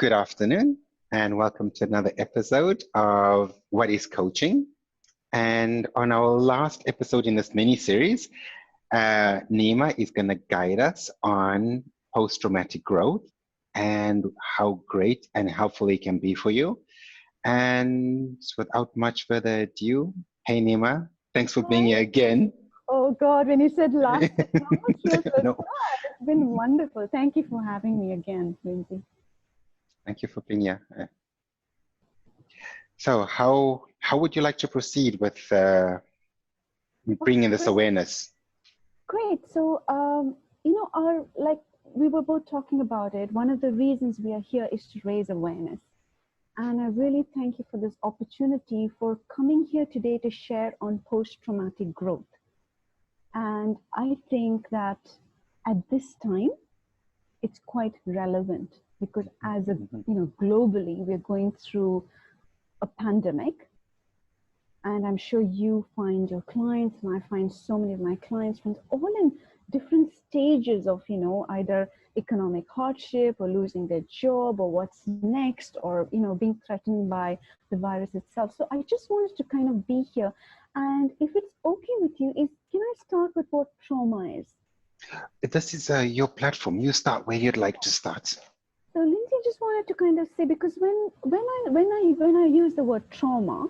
Good afternoon, and welcome to another episode of What is Coaching? And on our last episode in this mini series, Nima is going to guide us on post-traumatic growth and how great and helpful it can be for you. And without much further ado, hey Nima, thanks for being here again. Oh God, when you said last time, No. it's been wonderful. Thank you for having me again, Lindsay. Thank you for being here. So how would you like to proceed with bringing this awareness? Great. So, we were both talking about it. One of the reasons we are here is to raise awareness. And I really thank you for this opportunity for coming here today to share on post-traumatic growth. And I think that at this time, it's quite relevant because as globally, we're going through a pandemic. And I'm sure you find your clients, and I find so many of my clients, friends, all in different stages of, either economic hardship or losing their job or what's next, or, being threatened by the virus itself. So I just wanted to kind of be here. And if it's okay with you, can I start with what trauma is? This is your platform. You start where you'd like to start. So Lindsay, just wanted to kind of say, because when I use the word trauma,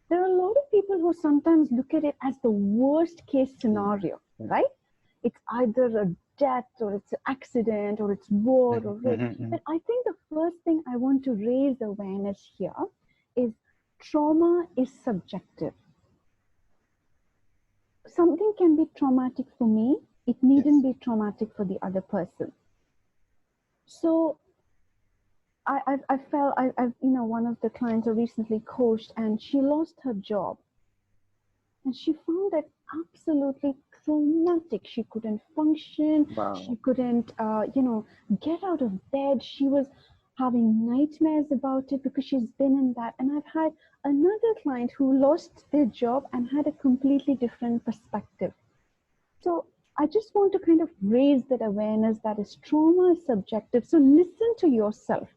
there are a lot of people who sometimes look at it as the worst case scenario, right? It's either a death or it's an accident or it's war or rape. But I think the first thing I want to raise awareness here is trauma is subjective. Something can be traumatic for me. It needn't be traumatic for the other person. So I've one of the clients I recently coached, and she lost her job. And she found that absolutely traumatic. She couldn't function. Wow. She couldn't, get out of bed. She was having nightmares about it because she's been in that. And I've had another client who lost their job and had a completely different perspective. So I just want to kind of raise that awareness that is trauma is subjective. So listen to yourself.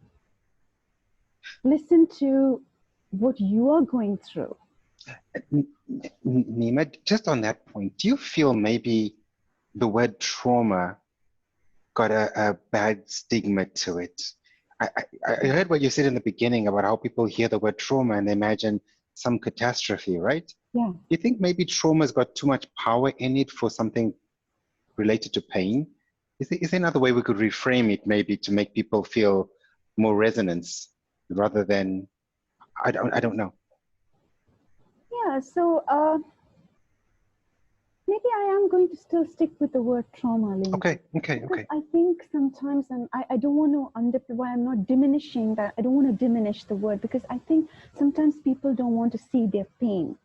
Listen to what you are going through. Nima, just on that point, do you feel maybe the word trauma got a bad stigma to it? I heard what you said in the beginning about how people hear the word trauma and they imagine some catastrophe, right? Yeah. Do you think maybe trauma's got too much power in it for something related to pain? Is there another way we could reframe it maybe to make people feel more resonance rather than, I don't know. Yeah, so maybe I am going to still stick with the word trauma, Lindsay. Okay. I think sometimes, and I don't want to why I'm not diminishing that. I don't want to diminish the word, because I think sometimes people don't want to see their pain.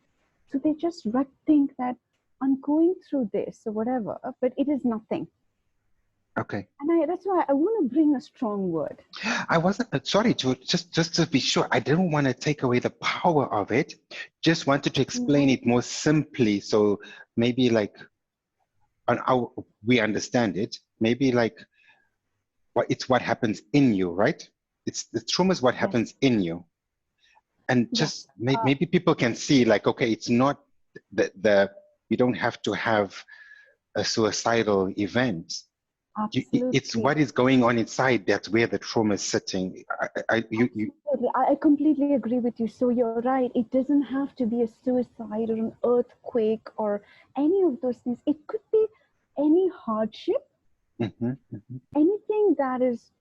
So they just think that I'm going through this or whatever, but it is nothing. Okay. And that's why I want to bring a strong word. I wasn't, sorry, just to be sure, I didn't want to take away the power of it. Just wanted to explain it more simply. So maybe like on how we understand it, maybe like it's what happens in you, right? It's the trauma is what happens in you. And just maybe people can see like, okay, it's not you don't have to have a suicidal event. Absolutely. It's what is going on inside that's where the trauma is sitting. I completely agree with you. So you're right. It doesn't have to be a suicide or an earthquake or any of those things. It could be any hardship, anything that is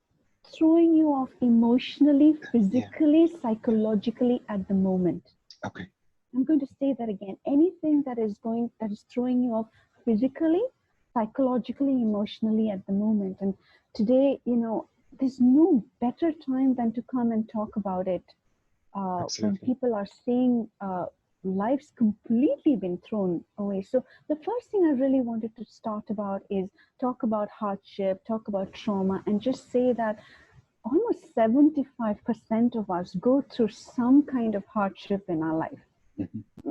throwing you off emotionally, physically, psychologically at the moment. Okay. I'm going to say that again. Anything that is throwing you off physically, psychologically, emotionally at the moment. And today, there's no better time than to come and talk about it. When people are seeing lives completely been thrown away. So the first thing I really wanted to start about is talk about hardship, talk about trauma, and just say that almost 75% of us go through some kind of hardship in our life.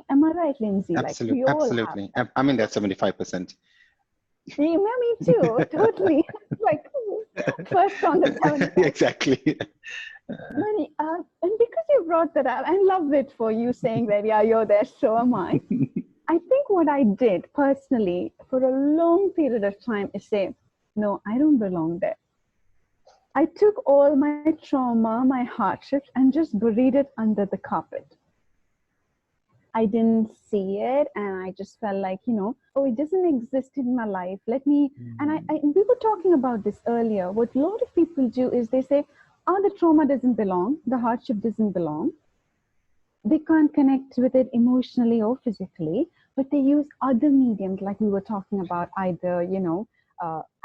Am I right, Lindsay? Absolutely. Absolutely. I mean, that's 75%. Yeah, me too, totally. Like, First on the 75. Exactly. Many, and because you brought that up, I love it for you saying that, yeah, you're there, so am I. I think what I did personally for a long period of time is say, no, I don't belong there. I took all my trauma, my hardships, and just buried it under the carpet. I didn't see it, and I just felt like, oh, it doesn't exist in my life. Let me, and we were talking about this earlier. What a lot of people do is they say, oh, the trauma doesn't belong, the hardship doesn't belong. They can't connect with it emotionally or physically, but they use other mediums, like we were talking about, either,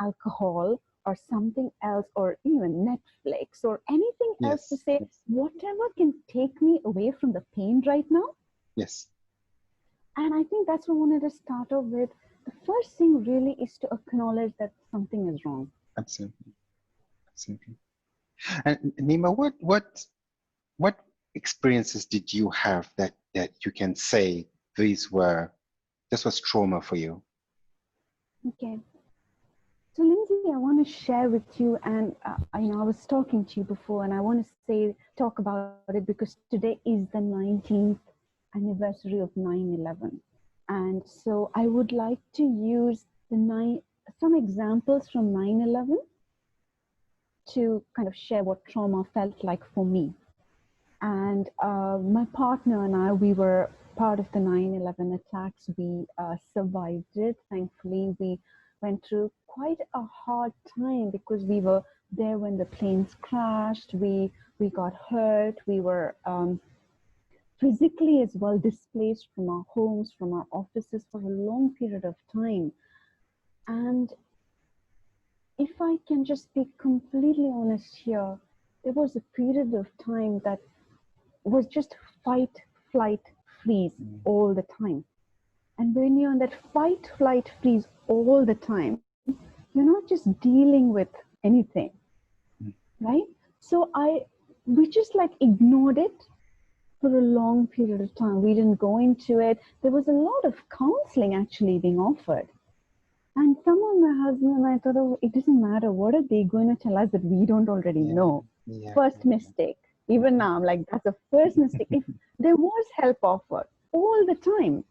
alcohol or something else, or even Netflix or anything else to Yes. say, Yes. whatever can take me away from the pain right now. Yes. And I think that's what I wanted to start off with. The first thing really is to acknowledge that something is wrong. Absolutely. Absolutely. And Nima, what experiences did you have that you can say this was trauma for you? Okay. So, Lindsay, I want to share with you, and I was talking to you before, and I want to talk about it because today is the 19th anniversary of 9/11. And so I would like to use some examples from 9/11 to kind of share what trauma felt like for me. And my partner and I, we were part of the 9/11 attacks. We survived it. Thankfully, we went through quite a hard time because we were there when the planes crashed. We got hurt. We were physically as well displaced from our homes, from our offices for a long period of time. And if I can just be completely honest here, there was a period of time that was just fight, flight, freeze all the time. And when you're in that fight, flight, freeze all the time, you're not just dealing with anything, right? So we just like ignored it for a long period of time. We didn't go into it. There was a lot of counseling actually being offered. And some of my husband and I thought, oh, it doesn't matter. What are they going to tell us that we don't already know? Yeah. First mistake. Even now, I'm like, that's the first mistake. If there was help offered all the time.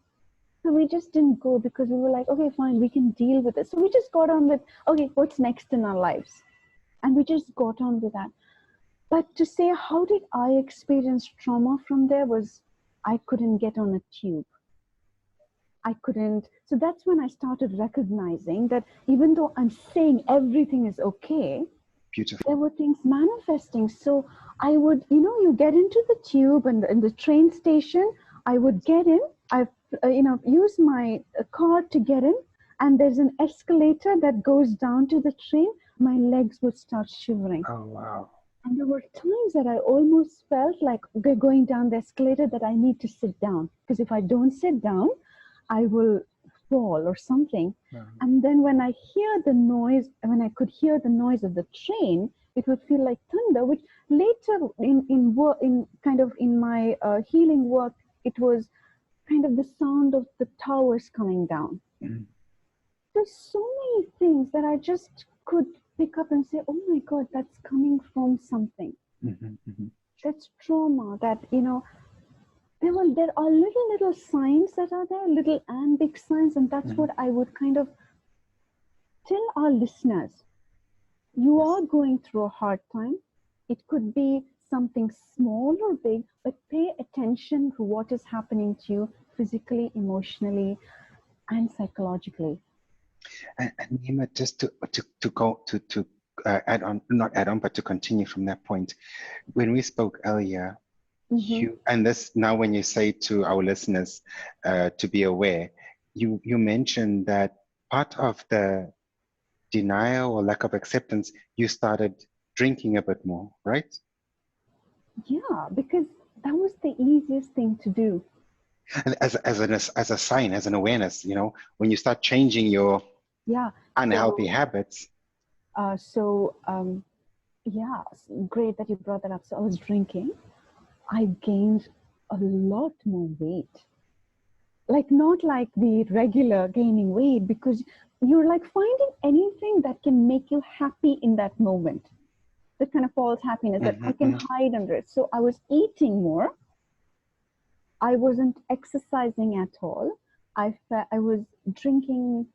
So we just didn't go because we were like, okay, fine, we can deal with it. So we just got on with, okay, what's next in our lives? And we just got on with that. But to say, how did I experience trauma from there was, I couldn't get on a tube. I couldn't. So that's when I started recognizing that even though I'm saying everything is okay, Beautiful. there were things manifesting. So I would, you get into the tube and in the train station, I would get in, I, use my card to get in, and there's an escalator that goes down to the train. My legs would start shivering. Oh, wow. And there were times that I almost felt like going down the escalator that I need to sit down. Because if I don't sit down, I will fall or something. And then when I hear the noise, when I could hear the noise of the train, it would feel like thunder, which later in my healing work, it was kind of the sound of the towers coming down. There's so many things that I just could pick up and say, oh my God, that's coming from something. That's trauma that, there are little signs that are there, little and big signs, and that's what I would kind of tell our listeners. You are going through a hard time. It could be something small or big, but pay attention to what is happening to you physically, emotionally, and psychologically. And Nima, just to go to add on, not add on, but to continue from that point, when we spoke earlier, you and this now when you say to our listeners to be aware, you mentioned that part of the denial or lack of acceptance, you started drinking a bit more, right? Yeah, because that was the easiest thing to do. And as a sign, as an awareness, when you start changing your unhealthy habits. Yeah, great that you brought that up. So I was drinking. I gained a lot more weight. Like not like the regular gaining weight, because you're like finding anything that can make you happy in that moment. The kind of false happiness that I can hide under it. So I was eating more. I wasn't exercising at all. I was drinking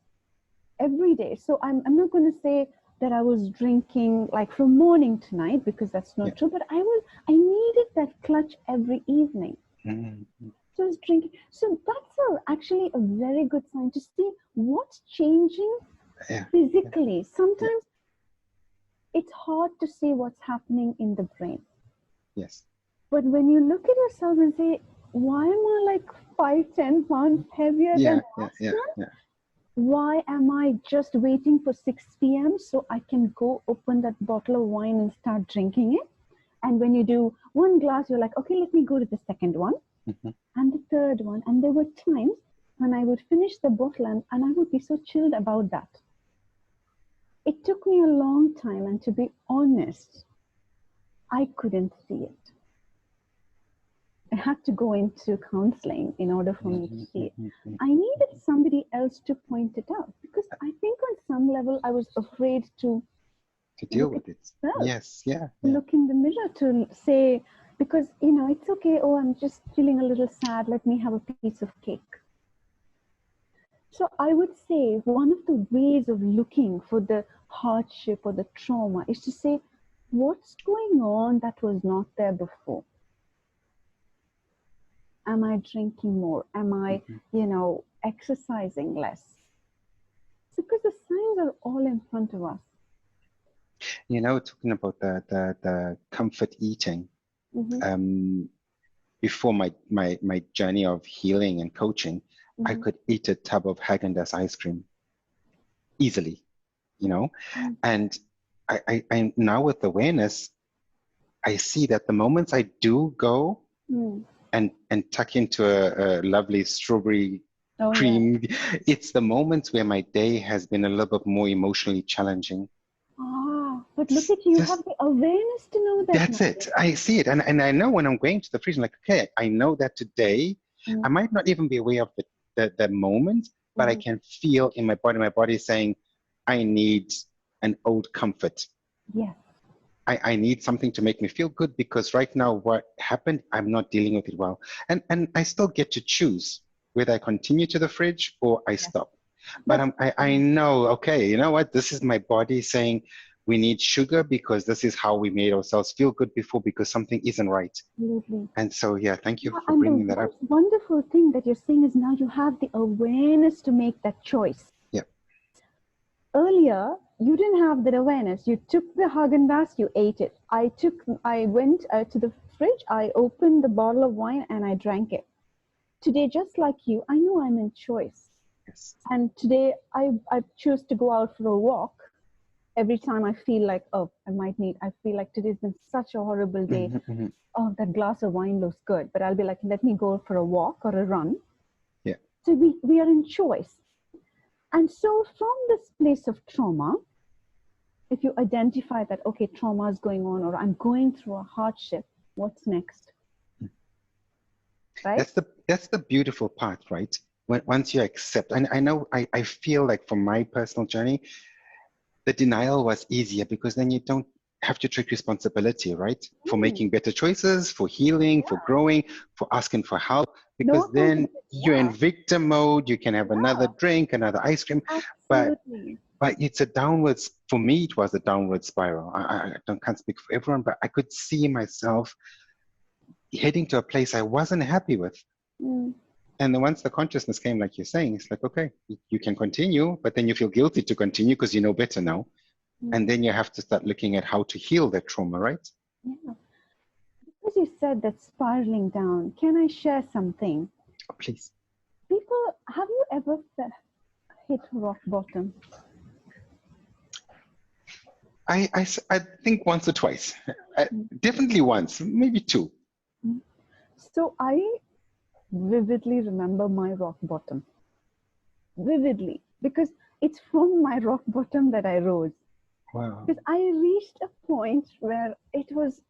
every day. So I'm not going to say that I was drinking like from morning to night, because that's not true. But I needed that clutch every evening. So I was drinking. So that's actually a very good sign to see what's changing physically. Sometimes it's hard to see what's happening in the brain. Yes. But when you look at yourself and say, why am I like 5-10 pounds heavier than last month? Why am I just waiting for 6 p.m. so I can go open that bottle of wine and start drinking it? And when you do one glass, you're like, okay, let me go to the second one and the third one. And there were times when I would finish the bottle and I would be so chilled about that. It took me a long time, and to be honest, I couldn't see it. I had to go into counseling in order for me to see it. I needed somebody else to point it out, because I think on some level I was afraid to deal with it. Yes, look in the mirror to say, because it's okay. Oh, I'm just feeling a little sad. Let me have a piece of cake. So I would say one of the ways of looking for the hardship or the trauma is to say, what's going on that was not there before? Am I drinking more? Am I, exercising less? Because the signs are all in front of us. Talking about the comfort eating, before my journey of healing and coaching, I could eat a tub of Haagen-Dazs ice cream easily, and I now with awareness, I see that the moments I do go and tuck into a lovely strawberry cream, it's the moments where my day has been a little bit more emotionally challenging. But look at you, have the awareness to know that. That's it. I see it. And I know when I'm going to the fridge, I'm like, okay, I know that today, I might not even be aware of the moment, but I can feel in my body saying, I need an old comfort. Yes. I need something to make me feel good, because right now what happened, I'm not dealing with it well. And I still get to choose whether I continue to the fridge or I stop. But I know, okay, you know what? This is my body saying we need sugar because this is how we made ourselves feel good before, because something isn't right. Absolutely. And so, thank you for bringing that up. The wonderful thing that you're saying is now you have the awareness to make that choice. Yeah. Earlier, you didn't have that awareness. You took the Haagen-Dazs, you ate it. I went to the fridge, I opened the bottle of wine and I drank it. Today, just like you, I know I'm in choice. Yes. And today, I choose to go out for a walk. Every time I feel like, I feel like today's been such a horrible day. Oh, that glass of wine looks good. But I'll be like, let me go for a walk or a run. Yeah. So we are in choice. And so from this place of trauma, if you identify that, okay, trauma is going on, or I'm going through a hardship, what's next? Right? That's the beautiful part, right? Once you accept, and I know, I feel like from my personal journey, the denial was easier, because then you don't have to take responsibility, right? For making better choices, for healing, for growing, for asking for help, because then you're in victim mode. You can have another drink, another ice cream, Absolutely. but it's a downwards, for me, it was a downward spiral. I can't speak for everyone, but I could see myself heading to a place I wasn't happy with. And then once the consciousness came, like you're saying, it's like, okay, you can continue, but then you feel guilty to continue because you know better now. And then you have to start looking at how to heal that trauma, right? Yeah. Because you said that spiraling down, can I share something? Oh, please. People, have you ever hit rock bottom? I think once or twice. Definitely once, maybe two. So I vividly remember my rock bottom. Vividly. Because it's from my rock bottom that I rose. Wow. Because I reached a point where it was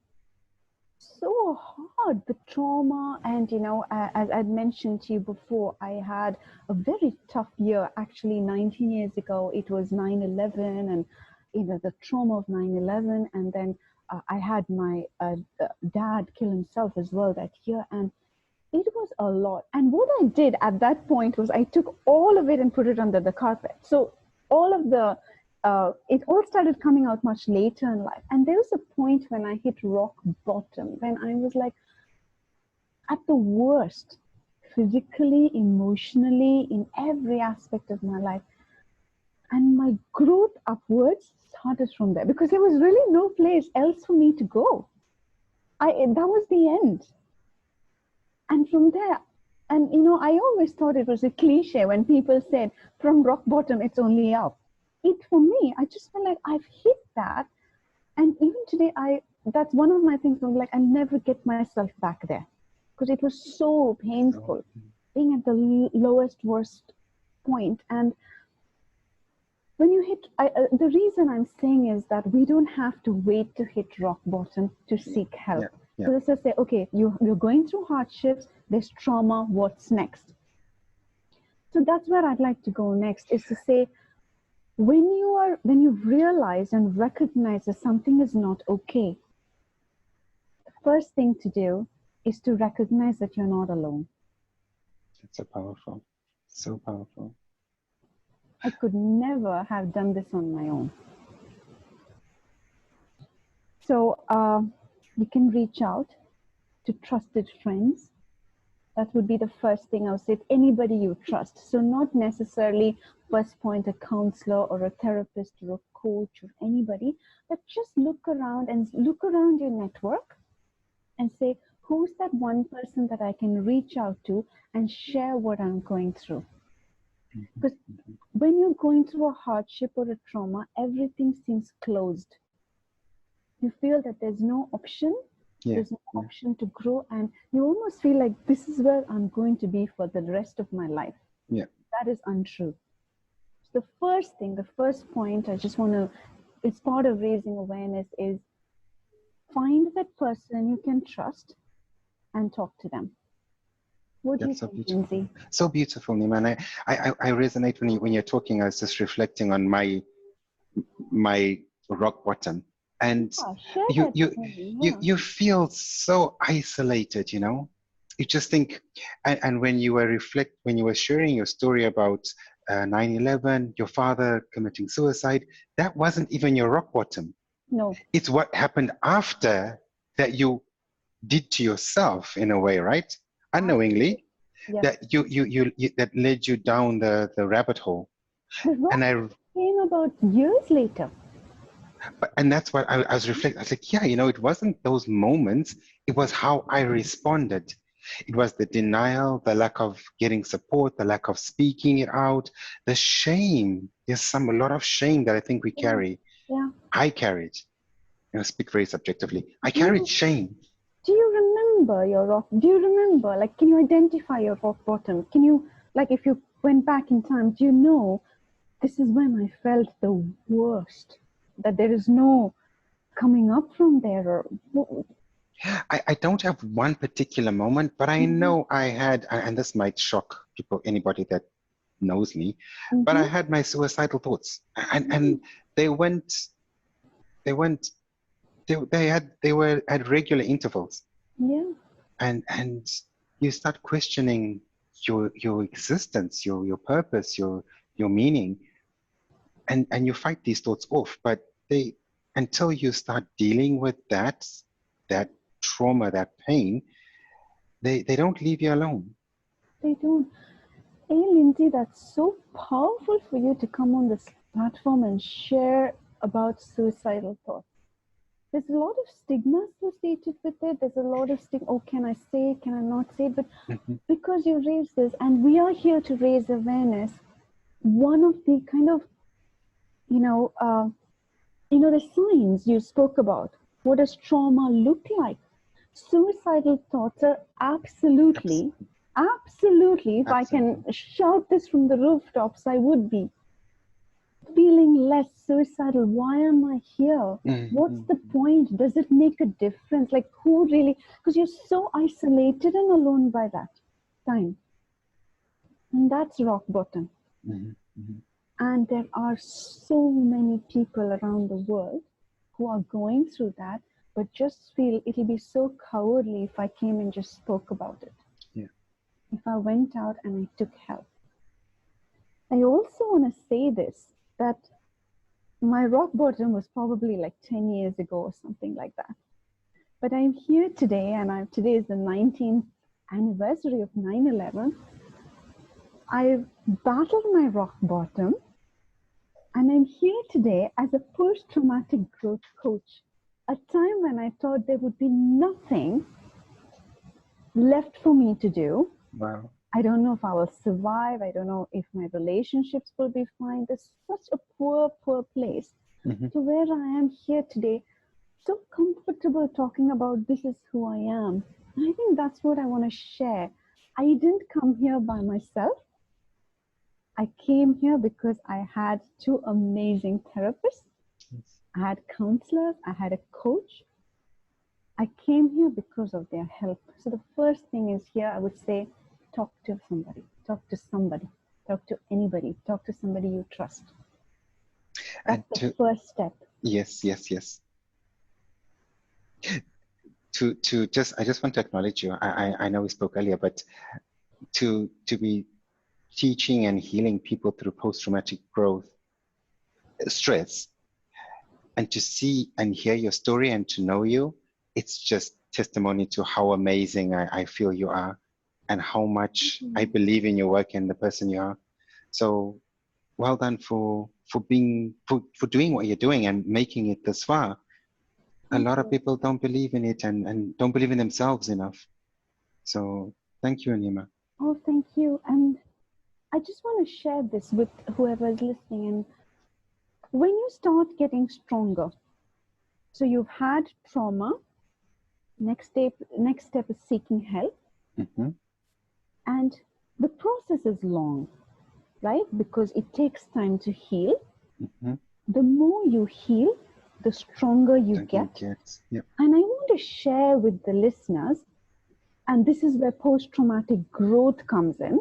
So hard, the trauma. And as I'd mentioned to you before, I had a very tough year. Actually, 19 years ago it was 9/11, and the trauma of 9/11. And then I had my dad kill himself as well that year, and it was a lot. And what I did at that point was I took all of it and put it under the carpet. So all of the it all started coming out much later in life. And there was a point when I hit rock bottom, when I was like at the worst, physically, emotionally, in every aspect of my life. And my growth upwards started from there, because there was really no place else for me to go. That was the end. And from there, and I always thought it was a cliche when people said from rock bottom it's only up. It, for me, I just felt like I've hit that. And even today, that's one of my things. I'm like, I never get myself back there, because it was so painful being at the lowest, worst point. And when you hit, the reason I'm saying is that we don't have to wait to hit rock bottom to seek help. Yeah, yeah. So let's just say, okay, you're going through hardships, there's trauma, what's next? So that's where I'd like to go next, is to say, when you realize and recognize that something is not okay, the first thing to do is to recognize that you're not alone. It's so powerful. So powerful. I could never have done this on my own. So you can reach out to trusted friends. That would be the first thing I would say. Anybody you trust. So not necessarily first point a counselor or a therapist or a coach or anybody, but just look around your network and say, who's that one person that I can reach out to and share what I'm going through? Because when you're going through a hardship or a trauma, everything seems closed. You feel that there's no option. There's no option to grow, and you almost feel like this is where I'm going to be for the rest of my life. Yeah. That is untrue. So the first point I just want to, it's part of raising awareness, is find that person you can trust and talk to them. What do you think, Lindsay? So beautiful, Nima. And I resonate when you're talking. I was just reflecting on my rock bottom, and you feel so isolated. You just think, and when you were sharing your story about 9/11, your father committing suicide, that wasn't even your rock bottom. No, it's what happened after that you did to yourself, in a way, right? Unknowingly. Yes. That you that led you down the rabbit hole. And I came about years later. And that's what I was reflecting. I was like, yeah, it wasn't those moments. It was how I responded. It was the denial, the lack of getting support, the lack of speaking it out, the shame. There's a lot of shame that I think we carry. Yeah. I carried. Speak very subjectively. I carried shame. Do you remember your rock? Do you remember, like, can you identify your rock bottom? Can you, like, if you went back in time, do you know, this is when I felt the worst, that there is no coming up from there? Or I don't have one particular moment, but I know I had, and this might shock anybody that knows me, but I had my suicidal thoughts, and they were at regular intervals. Yeah. And you start questioning your existence, your purpose, your meaning, and you fight these thoughts off, but until you start dealing with that trauma, that pain, they don't leave you alone. They don't. Hey, Lindsay, that's so powerful for you to come on this platform and share about suicidal thoughts. There's a lot of stigma associated with it. There's a lot of stigma. Oh, can I say it? Can I not say it? But because you raised this, and we are here to raise awareness, one of the kind of, the signs you spoke about. What does trauma look like? Suicidal thoughts are absolutely, if I can shout this from the rooftops, I would be. feeling less suicidal. Why am I here? What's the point? Does it make a difference? Like, who really? Because you're so isolated and alone by that time. And that's rock bottom. And there are so many people around the world who are going through that, but just feel it'll be so cowardly if I came and just spoke about it. Yeah. If I went out and I took help. I also want to say this, that my rock bottom was probably like 10 years ago or something like that. But I'm here today, and today is the 19th anniversary of 9/11. I've battled my rock bottom, and I'm here today as a post-traumatic growth coach. A time when I thought there would be nothing left for me to do. Wow. I don't know if I will survive. I don't know if my relationships will be fine. There's such a poor place. To where I am here today, so comfortable talking about this is who I am. I think that's what I want to share. I didn't come here by myself. I came here because I had two amazing therapists. I had counselors. I had a coach. I came here because of their help. So the first thing is here, I would say, talk to somebody, talk to somebody, talk to anybody, talk to somebody you trust. That's the first step. Yes. I just want to acknowledge you. I know we spoke earlier, but to be teaching and healing people through post-traumatic growth stress, and to see and hear your story and to know you, it's just testimony to how amazing I feel you are, and how much I believe in your work and the person you are. So well done for doing what you're doing and making it this far. A lot of people don't believe in it and don't believe in themselves enough. So thank you, Nima. Oh, thank you. And I just want to share this with whoever is listening. And when you start getting stronger, so you've had trauma, next step is seeking help. And the process is long, right? Because it takes time to heal. The more you heal, the stronger you get. Yep. And I want to share with the listeners, and this is where post-traumatic growth comes in,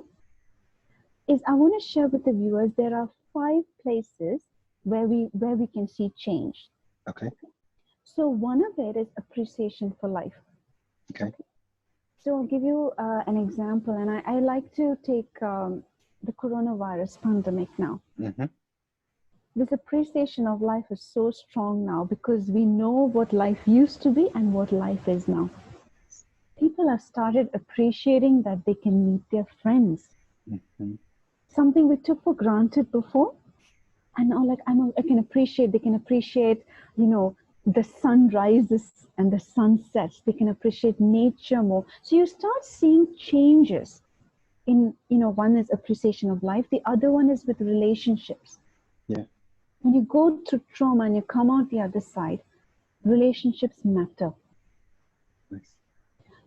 is I want to share with the viewers, there are 5 places where we can see change. Okay. So one of it is appreciation for life. Okay. So I'll give you an example, and I like to take the coronavirus pandemic now. This appreciation of life is so strong now because we know what life used to be and what life is now. People have started appreciating that they can meet their friends. Something we took for granted before, and now like they can appreciate, you know, the sunrises and the sunsets. They can appreciate nature more. So you start seeing changes in, you know, one is appreciation of life. The other one is with relationships. Yeah. When you go through trauma and you come out the other side, relationships matter. Nice.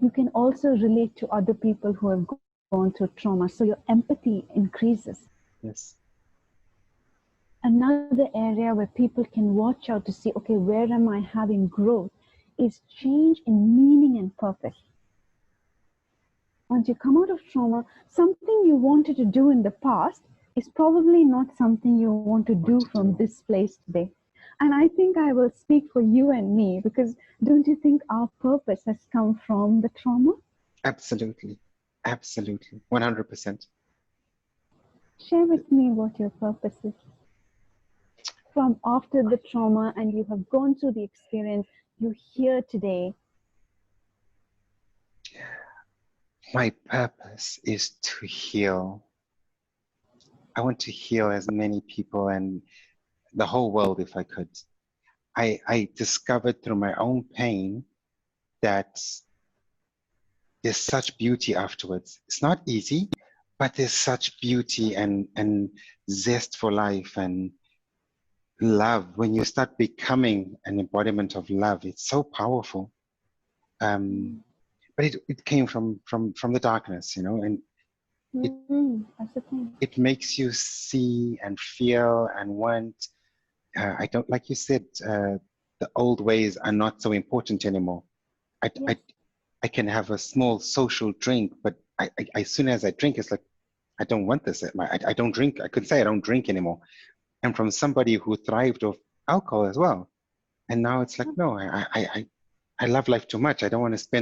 You can also relate to other people who have gone through trauma, so your empathy increases. Yes. Another area where people can watch out to see, okay, where am I having growth, is change in meaning and purpose. Once you come out of trauma, something you wanted to do in the past is probably not something you want to do from this place today. And I think I will speak for you and me, because don't you think our purpose has come from the trauma? Absolutely. 100%. Share with me what your purpose is. From after the trauma, and you have gone through the experience, you're here today. My purpose is to heal. I want to heal as many people and the whole world if I could. I discovered through my own pain that there's such beauty afterwards. It's not easy, but there's such beauty and zest for life and love. When you start becoming an embodiment of love, it's so powerful. But it came from the darkness, you know, and It That's the thing. it makes you see and feel and want. I don't, like you said, the old ways are not so important anymore. I, Yes. I, I can have a small social drink, but as soon as I drink, it's like, I don't want this. I don't drink. I could say I don't drink anymore. And from somebody who thrived off alcohol as well. And now it's like, no, I love life too much. I don't want to I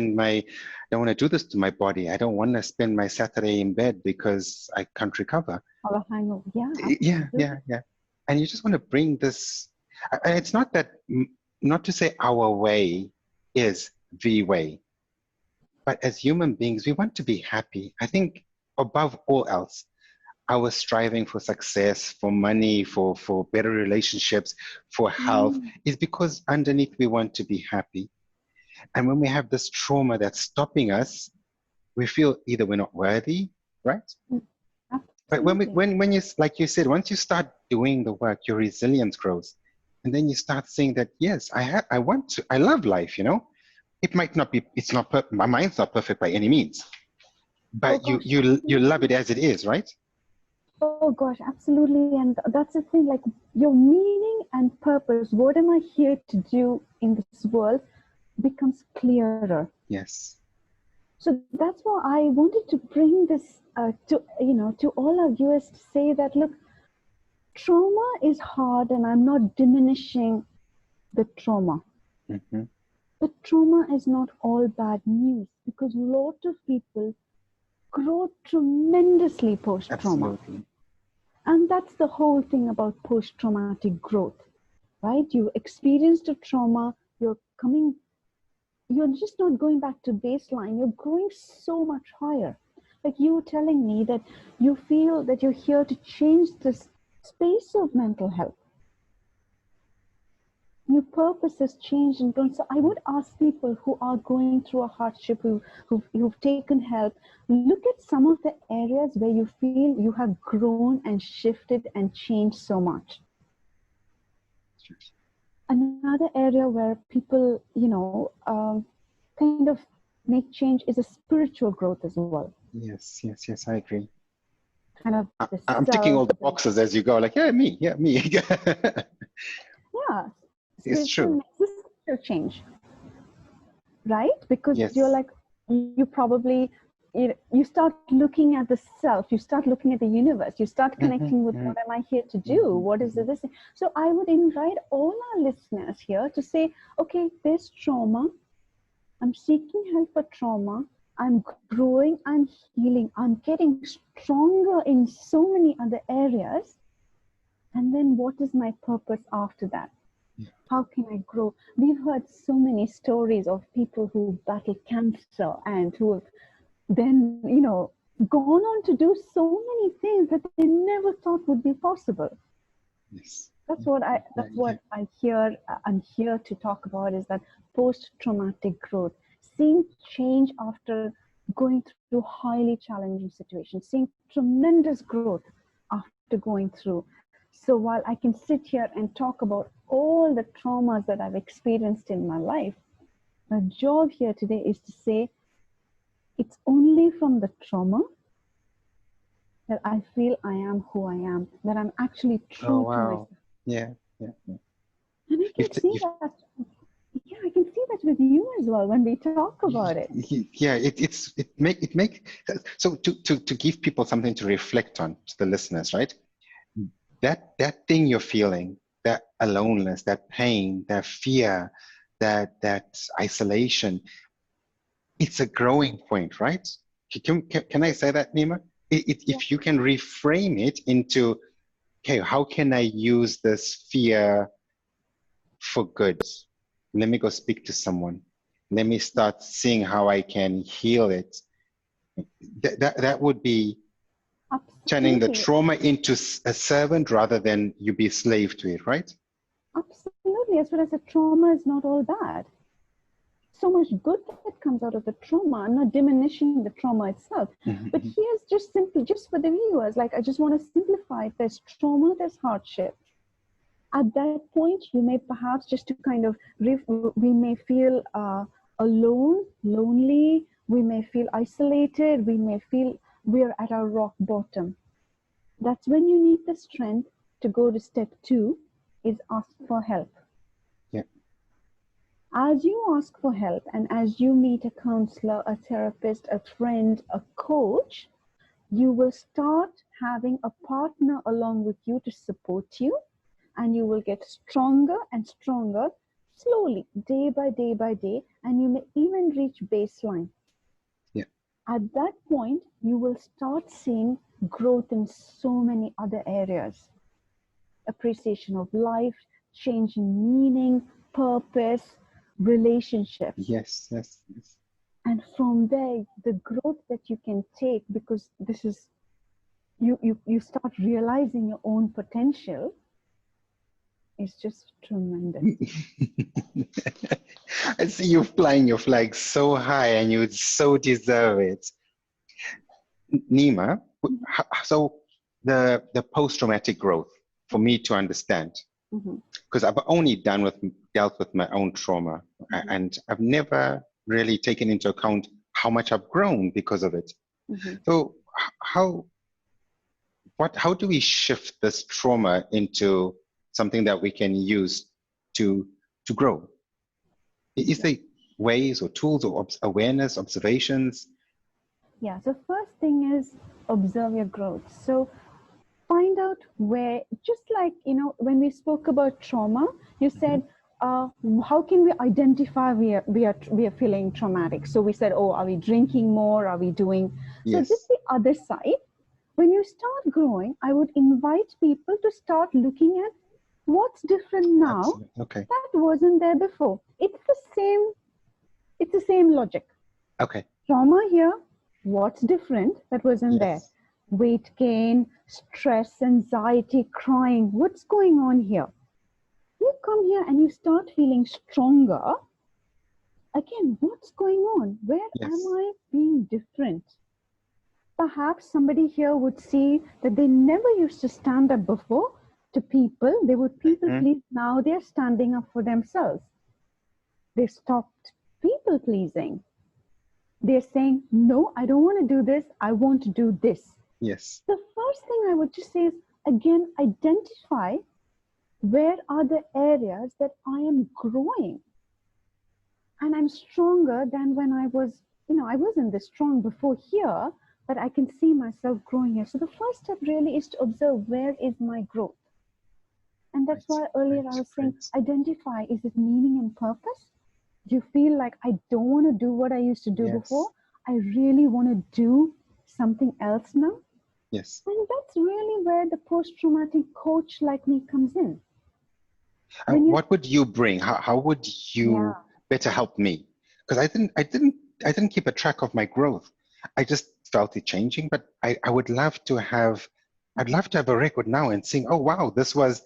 don't want to do this to my body. I don't want to spend my Saturday in bed because I can't recover. Or a hangover. Yeah, Yeah, absolutely. yeah, yeah. And you just want to bring this. And it's not that, not to say our way is the way, but as human beings, we want to be happy. I think above all else, our striving for success, for money, for better relationships, for health is because underneath we want to be happy. And when we have this trauma that's stopping us, we feel either we're not worthy, right? But Absolutely. when you, like you said, once you start doing the work, your resilience grows. And then you start saying that, yes, I want to, I love life, you know? It might not be, it's not, my mind's not perfect by any means, Oh but gosh, you love it absolutely. as it is, right? Oh gosh, absolutely. And that's the thing, like your meaning and purpose, what am I here to do in this world becomes clearer. Yes. So that's why I wanted to bring this to all our viewers to say that look, trauma is hard, and I'm not diminishing the trauma. Mm-hmm. But trauma is not all bad news because a lot of people grow tremendously post trauma. Absolutely. And that's the whole thing about post traumatic growth, right? You experienced a trauma, you're just not going back to baseline, you're going so much higher. Like you were telling me that you feel that you're here to change this space of mental health. Your purpose has changed and grown. So I would ask people who are going through a hardship, who've taken help, look at some of the areas where you feel you have grown and shifted and changed so much. Another area where people, kind of make change is a spiritual growth as well. Yes, yes, yes, I agree. Kind of the I'm ticking self, all the boxes as you go, like, yeah, me, yeah, me. yeah, It's true. this is spiritual change, right? Because you're Yes. like, you probably, you start looking at the self, you start looking at the universe, you start Mm-hmm, connecting with mm-hmm, what am I here to do? mm-hmm, What is mm-hmm. this? So I would invite all our listeners here to say, okay, there's trauma. I'm seeking help for trauma. I'm growing, I'm healing, I'm getting stronger in so many other areas. And then what is my purpose after that? Yeah. How can I grow? We've heard so many stories of people who battle cancer and who have then, gone on to do so many things that they never thought would be possible. Yes. That's Yeah, what yeah, I yeah, that's yeah. what I hear I'm here to talk about is that post-traumatic growth, seeing change after going through highly challenging situations, seeing tremendous growth after going through. So while I can sit here and talk about all the traumas that I've experienced in my life, my job here today is to say it's only from the trauma that I feel I am who I am, that I'm actually Oh, true to wow. myself. Yeah, yeah, yeah. And I can see You've, that. Yeah, I can see that with you as well when we talk about it. yeah, it make, so to give people something to reflect on, to the listeners, right? That thing you're feeling, that aloneness, that pain, that fear, that isolation, it's a growing point, right? Can I say that, Nima? Yeah, If you can reframe it into, okay, how can I use this fear for good? Let me go speak to someone. Let me start seeing how I can heal it. That would be turning the absolutely. trauma into a servant rather than you be a slave to it, right? Absolutely. As well as the trauma is not all bad. So much good that comes out of the trauma. I'm not diminishing the trauma itself. But Mhm. here's just simply, just for the viewers, like I just want to simplify it. There's trauma, there's hardship. At that point, you may perhaps just to kind of, we may feel alone, lonely, we may feel isolated, we may feel we're at our rock bottom. That's when you need the strength to go to step 2, is ask for help. Yeah. As you ask for help and as you meet a counselor, a therapist, a friend, a coach, you will start having a partner along with you to support you, and you will get stronger and stronger slowly, day by day by day, and you may even reach baseline. Yeah. At that point, you will start seeing growth in so many other areas. Appreciation of life, change in meaning, purpose, relationships. Yes, yes, yes. And from there, the growth that you can take, because this is, you start realizing your own potential, is just tremendous. I see you flying your flag so high and you so deserve it. Nima, so the post-traumatic growth, for me to understand, because I've only dealt with my own trauma, and I've never really taken into account how much I've grown because of it. So how do we shift this trauma into something that we can use to grow? Is there ways or tools or awareness, observations? Yeah, so first thing is observe your growth. So find out where, just like, when we spoke about trauma, you said, how can we identify we are feeling traumatic? So we said, oh, are we drinking more? Are we doing? So Yes. this is the other side. When you start growing, I would invite people to start looking at what's different now. Absolutely. Okay. That wasn't there before. It's the same logic. Okay. Trauma here, what's different that wasn't there? Weight gain, stress, anxiety, crying. What's going on here? You come here and you start feeling stronger. Again, what's going on? Where am I being different? Perhaps somebody here would see that they never used to stand up before to people. They would people please. Now they're standing up for themselves. They stopped people pleasing. They're saying, no, I don't want to do this. I want to do this. Yes. The first thing I would just say is, again, identify where are the areas that I am growing. And I'm stronger than when I was, I wasn't this strong before here, but I can see myself growing here. So the first step really is to observe, where is my growth? And that's why earlier I was saying, identify, is it meaning and purpose? Do you feel like, I don't want to do what I used to do before? I really want to do something else now? Yes. And that's really where the post-traumatic coach like me comes in. What would you bring? How would you better help me? Because I didn't keep a track of my growth. I just felt it changing, but I'd love to have a record now and seeing, oh wow, this was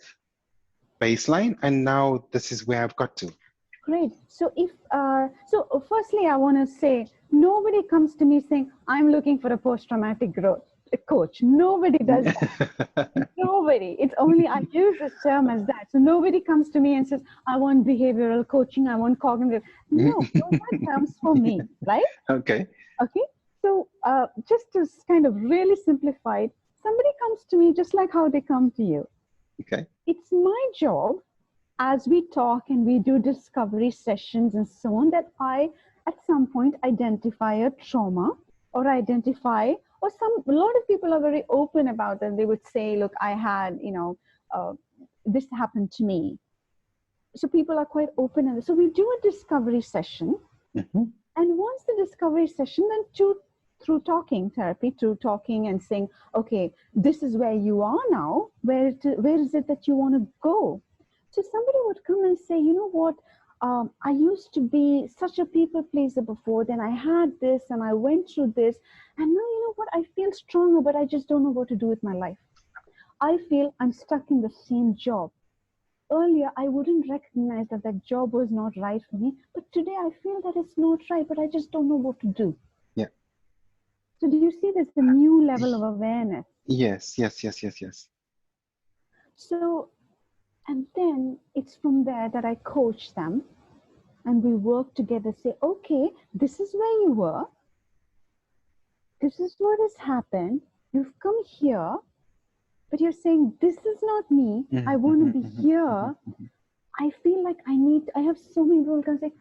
baseline and now this is where I've got to. Great. So firstly, I want to say, nobody comes to me saying, I'm looking for a post-traumatic growth coach. Nobody does that. Nobody. It's only, I use this term as that. So nobody comes to me and says, I want behavioral coaching, I want cognitive. No, those are terms for me, right? Okay. Okay. So just to kind of really simplify it, somebody comes to me just like how they come to you. Okay. It's my job, as we talk and we do discovery sessions and so on, that I, at some point, identify a trauma or identify, or a lot of people are very open about it. They would say, look, I had, this happened to me. So people are quite open. So we do a discovery session. And once the discovery session, then through talking therapy, through talking and saying, okay, this is where you are now. Where is it that you want to go? So somebody would come and say, you know what, I used to be such a people pleaser before, then I had this and I went through this, and now you know what, I feel stronger, but I just don't know what to do with my life. I feel I'm stuck in the same job. Earlier, I wouldn't recognize that job was not right for me, but today I feel that it's not right, but I just don't know what to do. Yeah. So do you see there's a new level of awareness? Yes. So, and then it's from there that I coach them and we work together, say, okay, this is where you were. this is what has happened. You've come here, but you're saying, this is not me. I want to be here. I feel like I have so many people can say,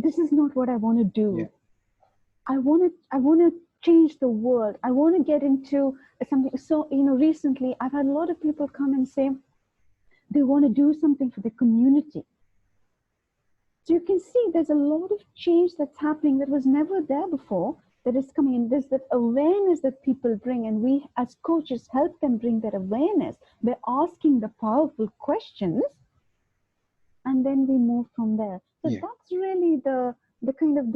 this is not what I want to do. Yeah. I want to change the world. I want to get into something. So, recently I've had a lot of people come and say they want to do something for the community. So you can see there's a lot of change that's happening that was never there before, that is coming in. There's that awareness that people bring, and we as coaches help them bring that awareness by asking the powerful questions, and then we move from there. So that's really the kind of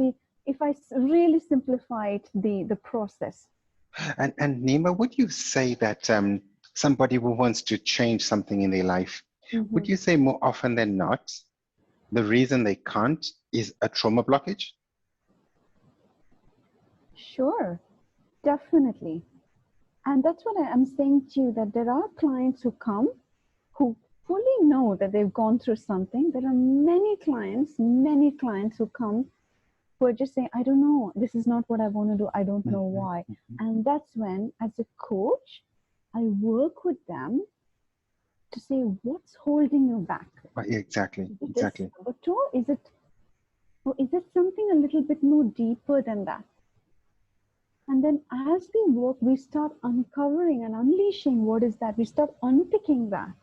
if I really simplified the process. And Nima, would you say that somebody who wants to change something in their life, would you say more often than not, the reason they can't is a trauma blockage? Sure, definitely. And that's what I'm saying to you, that there are clients who come who fully know that they've gone through something. There are many clients who come who are just saying, I don't know, this is not what I want to do. I don't know why. And that's when, as a coach, I work with them to say, what's holding you back? Exactly. Or is it something a little bit more deeper than that? And then as we work, we start uncovering and unleashing what is that. We start unpicking that.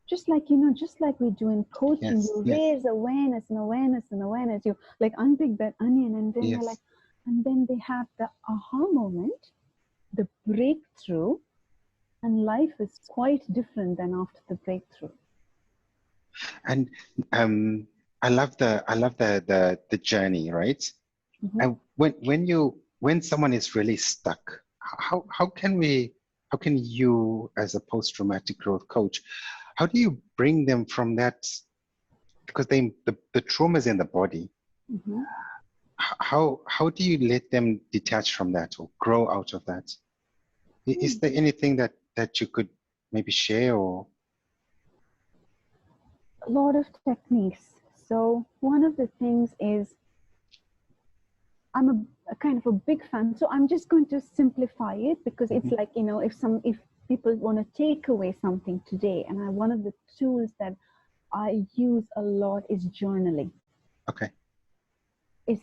Just like we do in coaching, you raise awareness and awareness and awareness. You like unpick that onion, and then you're like, and then they have the aha moment, the breakthrough, and life is quite different than after the breakthrough. And I love the journey, right? And when someone is really stuck, how can you as a post-traumatic growth coach, how do you bring them from that? Because the trauma is in the body. How do you let them detach from that or grow out of that? Is there anything that you could maybe share? Or a lot of techniques. So one of the things is, I'm a kind of a big fan. So I'm just going to simplify it, because it's like, if people want to take away something today, and one of the tools that I use a lot is journaling. Okay. It's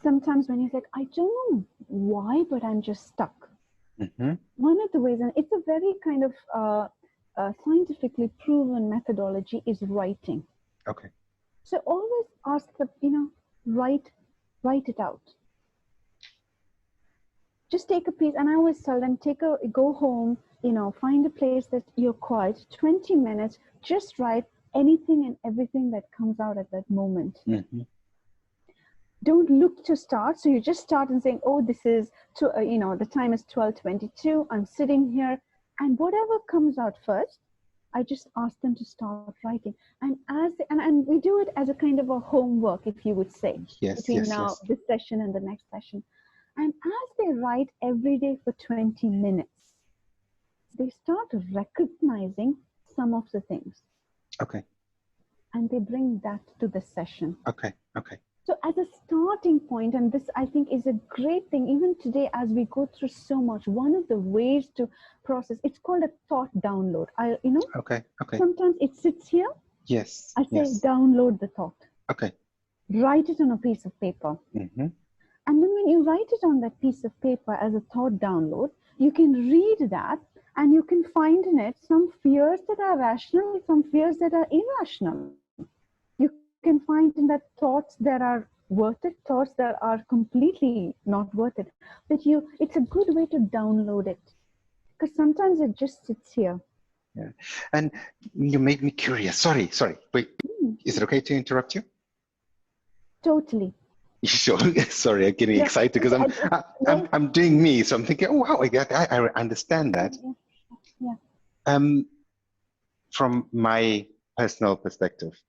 sometimes when you're like, I don't know why, but I'm just stuck. One of the ways, and it's a very kind of scientifically proven methodology, is writing. Okay. So always ask write it out. Just take a piece, and I always tell them, go home, find a place that you're quiet, 20 minutes, just write anything and everything that comes out at that moment. Don't look to start. So you just start and saying, oh, this is, the time is 12:22. I'm sitting here, and whatever comes out first, I just ask them to start writing. And and we do it as a kind of a homework, if you would say, between this session and the next session. And as they write every day for 20 minutes, they start recognizing some of the things. Okay. And they bring that to the session. Okay. So as a starting point, and this I think is a great thing, even today as we go through so much, one of the ways to process, it's called a thought download. Okay. Sometimes it sits here. Yes. I say download the thought. Okay. Write it on a piece of paper. And then when you write it on that piece of paper as a thought download, you can read that, and you can find in it some fears that are rational, some fears that are irrational. You can find in that thoughts that are worth it, thoughts that are completely not worth it. But it's a good way to download it, because sometimes it just sits here. Yeah. And you made me curious. Sorry. Wait, is it okay to interrupt you? Totally. Sure. Sorry, I'm getting excited because I'm doing me. So I'm thinking, oh wow, I understand that. Yeah. From my personal perspective,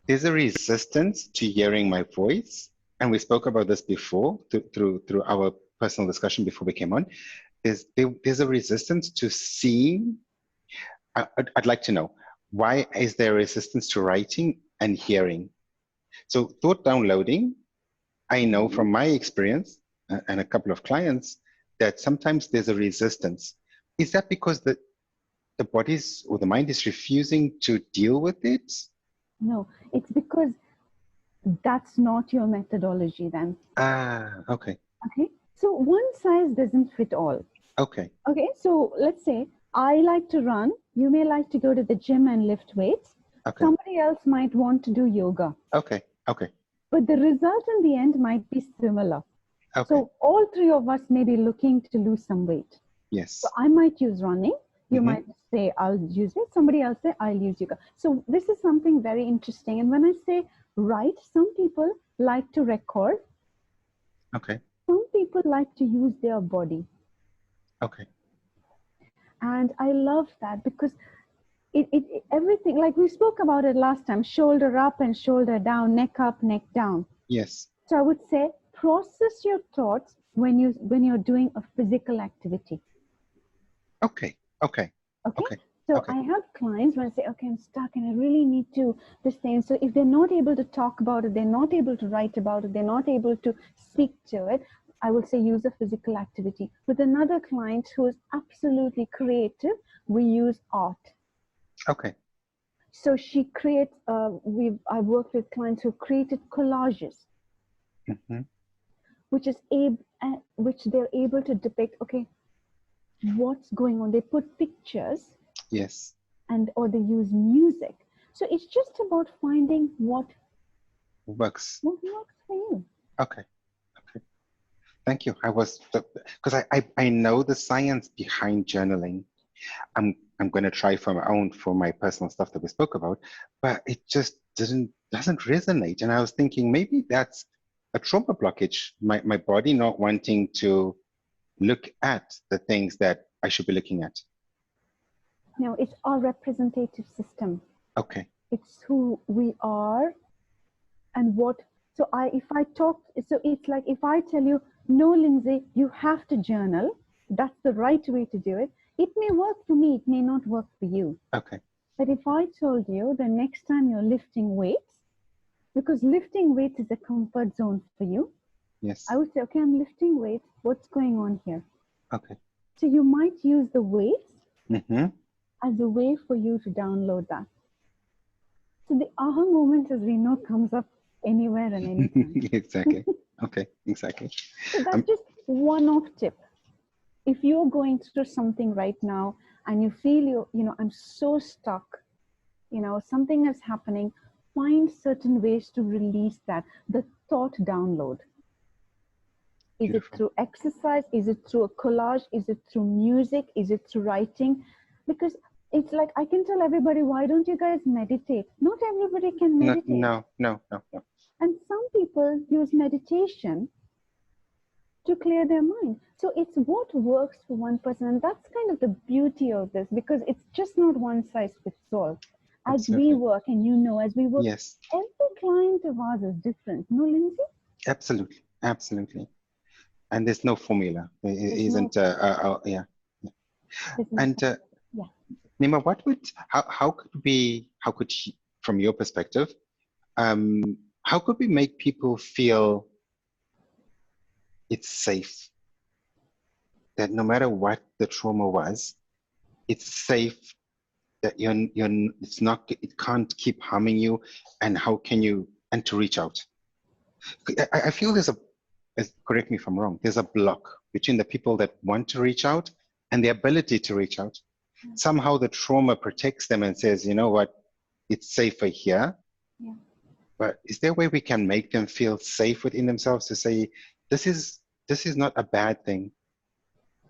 there's a resistance to hearing my voice, and we spoke about this before through our personal discussion before we came on. There's a resistance to seeing. I'd like to know, why is there resistance to writing and hearing? So thought downloading I know from my experience and a couple of clients that sometimes there's a resistance. Is that because the body's or the mind is refusing to deal with it? No, it's because that's not your methodology then. Ah, okay. Okay. So one size doesn't fit all. Okay. Okay. So let's say I like to run. You may like to go to the gym and lift weights. Okay. Somebody else might want to do yoga. Okay. Okay. But the result in the end might be similar. Okay. So all three of us may be looking to lose some weight. Yes. So I might use running. You Mhm. might say, I'll use it. Somebody else say, I'll use yoga. So this is something very interesting. And when I say write, some people like to record. Okay. Some people like to use their body. Okay. And I love that because everything, like we spoke about it last time, shoulder up and shoulder down, neck up, neck down. Yes. So I would say process your thoughts when you're doing a physical activity. Okay. Okay. Okay. Okay. So Okay. I have clients when I say, okay, I'm stuck and I really need to this thing. So if they're not able to talk about it, they're not able to write about it, they're not able to speak to it, I will say use a physical activity. With another client who is absolutely creative, we use art. Okay. So she creates, I've worked with clients who created collages, Mhm. which they're able to depict, okay, what's going on. They put pictures Yes. or they use music. So it's just about finding what Works. works for you. Okay. Okay. Thank you. Because I know the science behind journaling. I'm going to try for my personal stuff that we spoke about, but it just doesn't resonate. And I was thinking maybe that's a trauma blockage. My body not wanting to look at the things that I should be looking at. Now it's our representative system. Okay. It's who we are and what. So it's like if I tell you, no, Lindsay, you have to journal. That's the right way to do it. It may work for me. It may not work for you. Okay. But if I told you the next time you're lifting weights, because lifting weights is a comfort zone for you, Yes. I would say, okay, I'm lifting weights. What's going on here? Okay. So you might use the weights Mm-hmm. as a way for you to download that. So the aha moment, as we know, comes up anywhere and anytime. Exactly. Okay. Exactly. So that's just one-off tip. If you're going through something right now and you feel I'm so stuck, something is happening, find certain ways to release that. The thought download. Is Beautiful. it through exercise? Is it through a collage? Is it through music? Is it through writing? Because it's like I can tell everybody, why don't you guys meditate? Not everybody can meditate. No. And some people use meditation to clear their mind. So it's what works for one person. And that's kind of the beauty of this, because it's just not one size fits all. As we work, and as we work, yes, every client of ours is different. No, Lindsay? absolutely. And there's no formula. It isn't. Yeah. And yeah. Nima, how could from your perspective, how could we make people feel it's safe? That no matter what the trauma was, it's safe. That it can't keep harming you, and to reach out. I feel correct me if I'm wrong, there's a block between the people that want to reach out and the ability to reach out. Somehow the trauma protects them and says, you know what, it's safer here. Yeah. But is there a way we can make them feel safe within themselves to say, this is not a bad thing.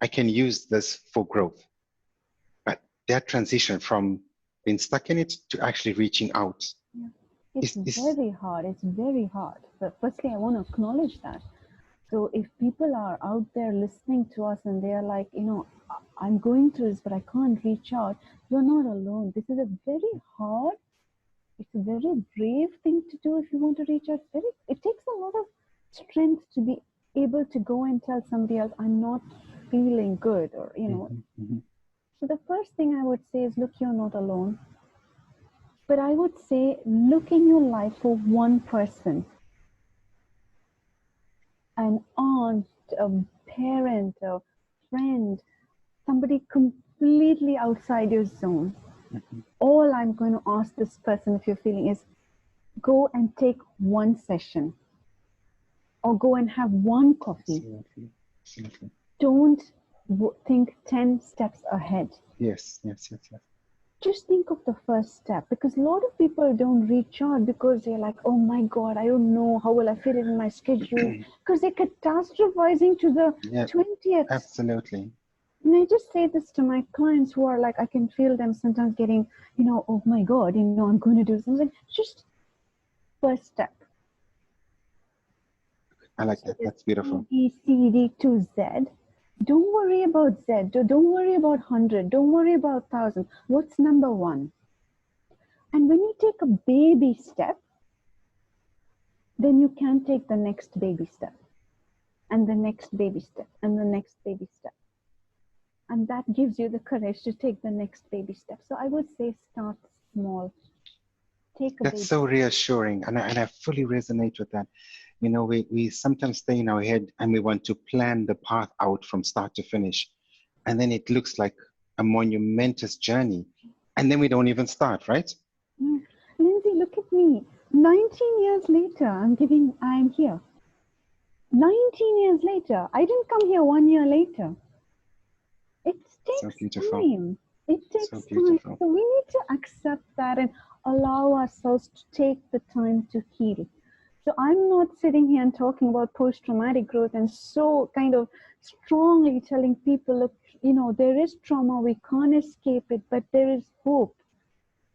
I can use this for growth. But that transition from being stuck in it to actually reaching out. Yeah. It's very hard. It's very hard. But firstly, I want to acknowledge that. So if people are out there listening to us and they're like, I'm going through this, but I can't reach out, you're not alone. This is a very hard, it's a very brave thing to do if you want to reach out. It takes a lot of strength to be able to go and tell somebody else, I'm not feeling good, or, Mm-hmm. So the first thing I would say is, look, you're not alone. But I would say, look in your life for one person an aunt, a parent, a friend, somebody completely outside your zone. Mhm. All I'm going to ask this person, if you're feeling, is go and take one session or go and have one coffee. Absolutely. Absolutely. Don't think 10 steps ahead. Yes, yes, yes, yes. Just think of the first step, because a lot of people don't reach out because they're like, oh my God, I don't know, how will I fit it in my schedule? Because they're catastrophizing to the Yeah, 20th. absolutely. And I just say this to my clients who are like, I can feel them sometimes getting, oh my God, I'm going to do something. Just first step. I like So that. there's That's beautiful. A, B, C, D to Z. Don't worry about Z. Don't worry about 100. Don't worry about 1,000. What's number one? And when you take a baby step, then you can take the next baby step and the next baby step and the next baby step. And that gives you the courage to take the next baby step. So I would say start small. Take a That's baby so step. reassuring. And I fully resonate with that. We sometimes stay in our head and we want to plan the path out from start to finish. And then it looks like a monumentous journey. And then we don't even start, right? Yeah. Lindsay, look at me. 19 years later, I'm here. 19 years later. I didn't come here 1 year later. It So takes beautiful. time. It So takes time. beautiful. So we need to accept that and allow ourselves to take the time to heal. So I'm not sitting here and talking about post-traumatic growth and so kind of strongly telling people, look, there is trauma, we can't escape it, but there is hope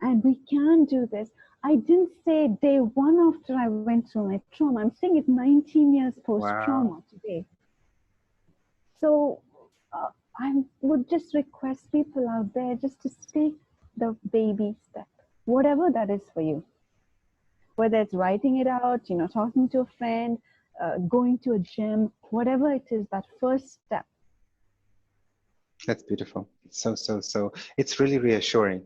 and we can do this. I didn't say day one after I went through my trauma. I'm saying it 19 years Wow. post-trauma today. So uh, I would just request people out there just to take the baby step, whatever that is for you. Whether it's writing it out, talking to a friend, going to a gym, whatever it is, that first step. That's beautiful. So, it's really reassuring.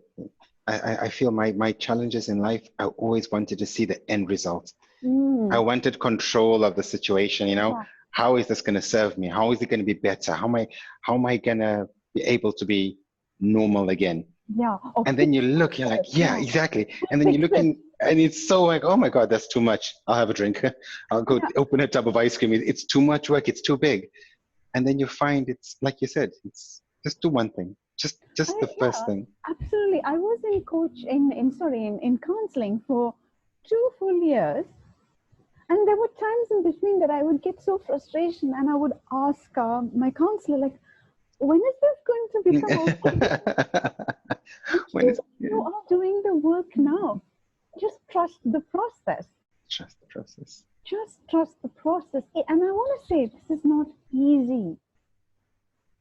I feel my challenges in life, I always wanted to see the end result. I Mm, wanted control of the situation. yeah, How is this going to serve me? How is it going to be better? How am I going to be able to be normal again? yeah. Or And then fix you look, you're like, it. yeah, Yeah, exactly. And then you fix look it. in, and it's so like, oh my God, that's too much. I'll have a drink. I'll go Yeah, open a tub of ice cream. It's too much work. It's too big. And then you find it's like you said, it's just do one thing. Just the first yeah, thing. absolutely. I was in counseling for 2 full years. And there were times in between that I would get so frustration and I would ask my counselor, like, when is this going to become okay? And she When it's said, you are doing the work now. Just trust the process. trust the process. Just trust the process. And I want to say, this is not easy.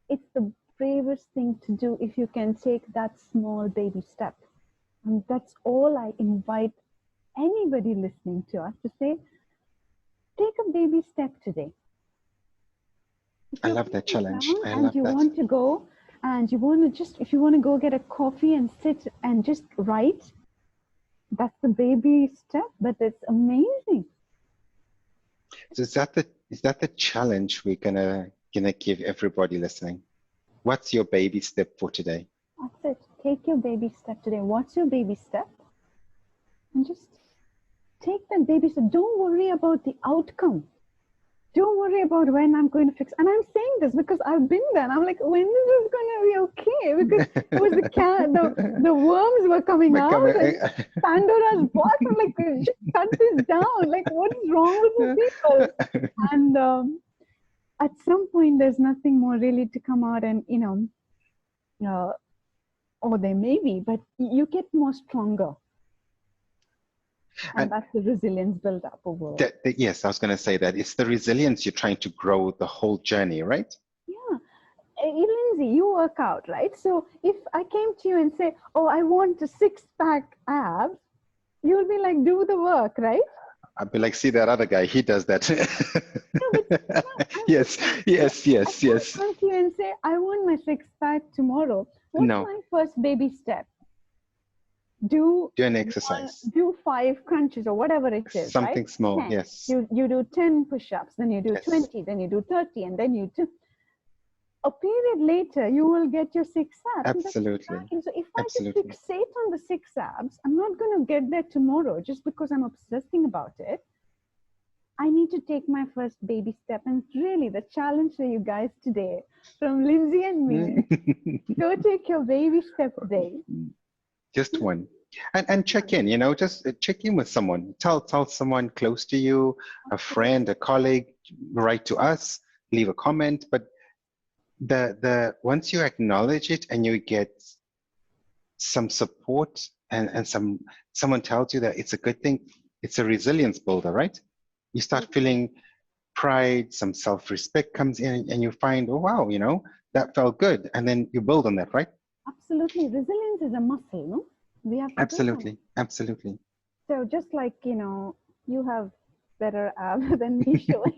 It's the bravest thing to do if you can take that small baby step. And that's all I invite anybody listening to us to say, take a baby step today. If I you're love that feeling challenge. down I and love you that. want to go and you want to just, if you want to go get a coffee and sit and just write, that's the baby step, but it's amazing. So is that the challenge we're gonna give everybody listening? What's your baby step for today? That's it. Take your baby step today. What's your baby step? And just take that baby step. Don't worry about the outcome. Don't worry about when I'm going to fix. And I'm saying this because I've been there. And I'm like, when is this going to be okay? Because it was the worms were coming But come out and on. Pandora's box. I'm like, just cut this down. Like, what is wrong with you people? And at some point, there's nothing more really to come out and, uh, or there may be, but you get more stronger. And And that's the resilience built up over. yes, I was gonna say that it's the resilience you're trying to grow the whole journey, right? Yeah. Lindsay, you work out, right? So if I came to you and say, oh, I want a six-pack abs, you'll be like, do the work, right? I'd be like, see that other guy, he does that. No, but Yes, yes, I yes, can't yes. come to you and say, I want my six-pack tomorrow. What's No, my first baby step? Do an exercise. do 5 crunches or whatever it is, right? Something small, 10. yes. You do 10 push-ups, then you do Yes. 20, then you do 30, and then you do. A period later, you will get your 6 abs. Absolutely. So if I Absolutely. just fixate on the 6 abs, I'm not going to get there tomorrow just because I'm obsessing about it. I need to take my first baby step. And really, the challenge for you guys today, from Lindsay and me, go take your baby step today. Just one. And check in, just check in with someone. Tell someone close to you, a friend, a colleague, write to us, leave a comment. But the once you acknowledge it and you get some support and someone tells you that it's a good thing, it's a resilience builder, right? You start feeling pride, some self-respect comes in, and you find, oh wow, that felt good, and then you build on that, right? Absolutely. Resilience is a muscle, no? We have to absolutely. So just like, you have better abs than me showing.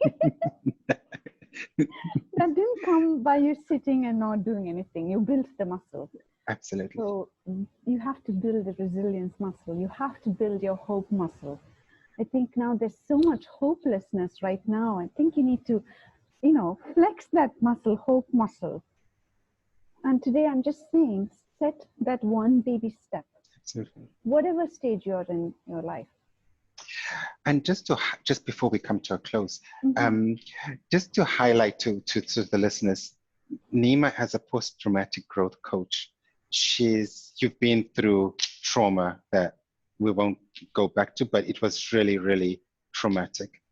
That didn't come by you sitting and not doing anything. You built the muscle. Absolutely. So you have to build the resilience muscle. You have to build your hope muscle. I think now there's so much hopelessness right now. I think you need to, flex that muscle, hope muscle. And today I'm just saying, set that one baby step. Absolutely. Whatever stage you're in your life. And just before we come to a close, just to highlight to the listeners, Nima as a post-traumatic growth coach, you've been through trauma that we won't go back to, but it was really, really traumatic.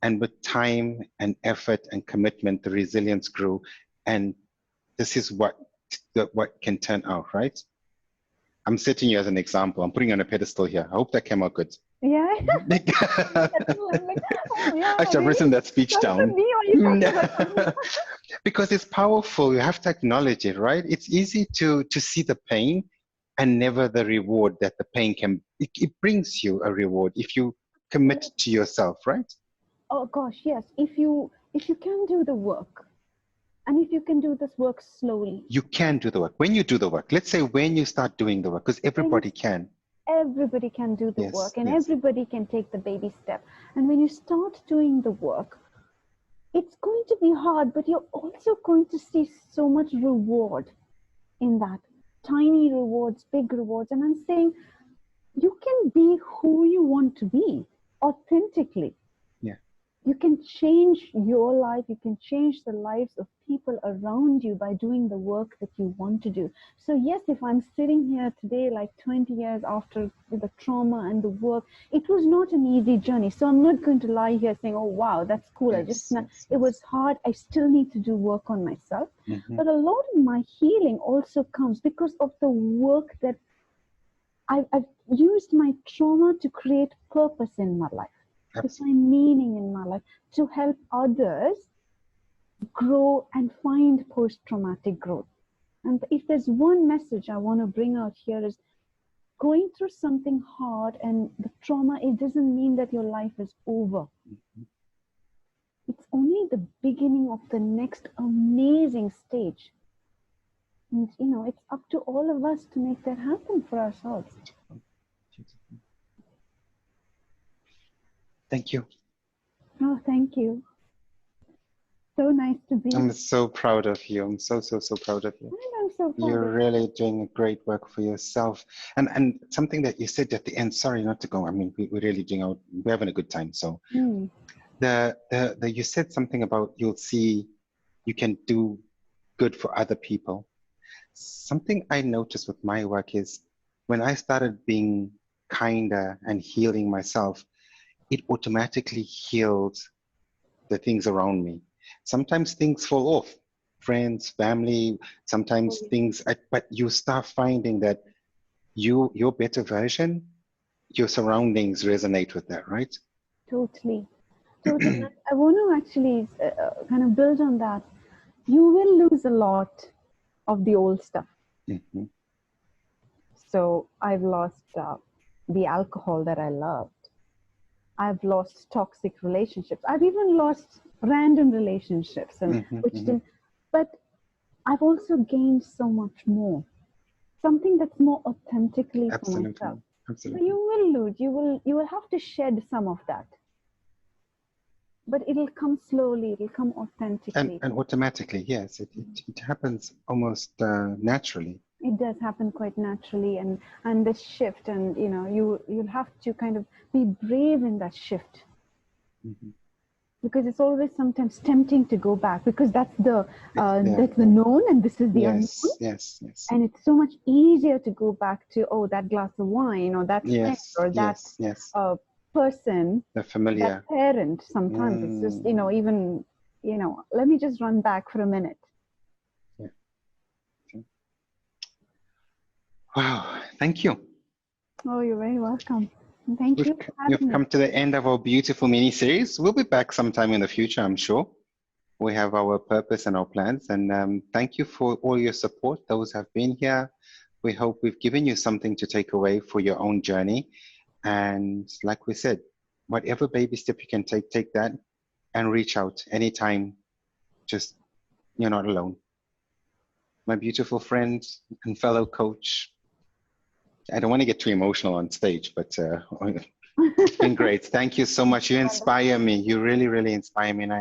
And with time and effort and commitment, the resilience grew. And this is what can turn out, right? I'm setting you as an example. I'm putting you on a pedestal here. I hope that came out good. Yeah. I should have written that speech down. Because it's powerful. You have to acknowledge it, right? It's easy to see the pain and never the reward that the pain can. It brings you a reward if you commit to yourself, right? Oh gosh, yes. If you can do the work, and if you can do this work slowly, you can do the work. When you do the work, let's say when you start doing the work, because everybody can. Everybody can do the work, and everybody can take the baby step. And when you start doing the work, it's going to be hard, but you're also going to see so much reward in that. Tiny rewards, big rewards. And I'm saying you can be who you want to be authentically. Yeah. You can change your life. You can change the lives of people around you by doing the work that you want to do. So yes, if I'm sitting here today, like 20 years after the trauma and the work, it was not an easy journey. So I'm not going to lie here saying, oh, wow, that's cool. It was hard. I still need to do work on myself. But a lot of my healing also comes because of the work that I've used my trauma to create purpose in my life. To find meaning in my life, to help others grow and find post-traumatic growth. And if there's one message I want to bring out here is going through something hard and the trauma, it doesn't mean that your life is over. It's only the beginning of the next amazing stage. And, it's up to all of us to make that happen for ourselves. Thank you. Oh, thank you. So nice to be. I'm so proud of you. I'm so proud of you. I'm so proud. You're really doing great work for yourself. And something that you said at the end, sorry not to go. I mean, we're really we're having a good time. So you said something about you'll see you can do good for other people. Something I noticed with my work is when I started being kinder and healing myself, it automatically healed the things around me. Sometimes things fall off, friends, family, sometimes things, but you start finding that your better version, your surroundings resonate with that, right? Totally. I want to actually kind of build on that. You will lose a lot of the old stuff. So I've lost the alcohol that I loved. I've lost toxic relationships. I've even lost random relationships, but I've also gained so much more. something that's more authentically for Absolutely. myself. So Absolutely. you will lose. You will have to shed some of that, but it'll come slowly. It'll come authentically. And automatically, yes, it happens almost naturally. It does happen quite naturally, and this shift, and you'll have to kind of be brave in that shift, Mhm. because it's always sometimes tempting to go back, because Yeah. that's the known and this is the unknown. Yes, yes, yes, And it's so much easier to go back to, oh, that glass of wine, or that friend, yes, or that yes, yes. person, The that familiar. parent. Sometimes it's just, Mm. even, let me just run back for a minute. Yeah. Okay. Wow, thank you. Oh, you're very welcome. And thank you for We've having me. come to the end of our beautiful mini series. We'll be back sometime in the future, I'm sure. We have our purpose and our plans. And thank you for all your support. Those have been here. We hope we've given you something to take away for your own journey. And like we said, whatever baby step you can take, take that and reach out anytime. Just, you're not alone. My beautiful friend and fellow coach. I don't want to get too emotional on stage, but it's been great. Thank you so much. You inspire me. You really, really inspire me. And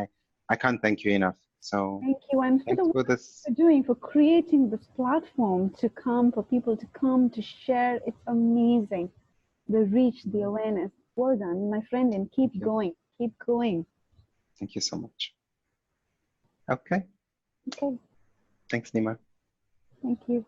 I can't thank you enough. So Thank you, and for the thanks for work this. you're doing, for creating this platform to come, for people to come to share. It's amazing. The reach, the awareness. Well done, my friend, and keep Thank you. going. Keep going. Thank you so much. Okay. Okay, Thanks, Nima. thank you.